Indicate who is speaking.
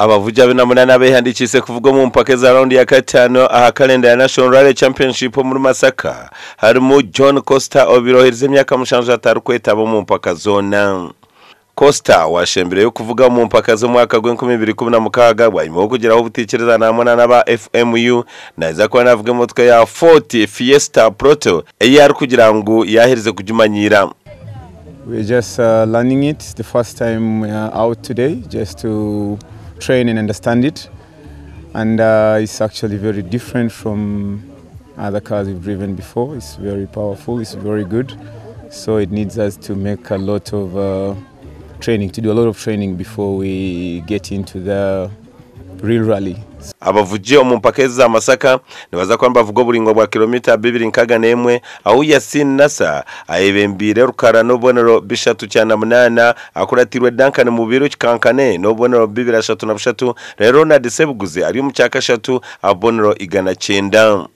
Speaker 1: abavuja b'inamunana behandikise kuvuga mu mpaka za round ya gatano aha kalenda ya National Rally Championship muri Masaka harimo John Costa obirohereze imyaka mushanje atarukwetabo mu mpaka zona. Costa washembere yo kuvuga mu mpaka zo mwaka gw'2016 bwayimo kugeraho ubutikereza namona n'aba FMU naza ko navuga mutwe ya 40 Fiesta Proto yari kugira ngo yahereze kujumanyira.
Speaker 2: We're just learning it. It's the first time out today, just to train and understand it. And it's actually very different from other cars we've driven before. It's very powerful, it's very good. So it needs us to make a lot of training, to do a lot of training before we get into the real rally.
Speaker 1: Abavugiye mu mpaka za Masaka nibaza ko bavuga buringo bwa kilometer 2.1 aho Yasin Nasa ayebembire rukara no bonero bishatu cyana munana akuratirwe Duncan mu biro kikankane no bonero 2.3 rero na Desebuguze ari mu cyaka 3 abonero igana 9.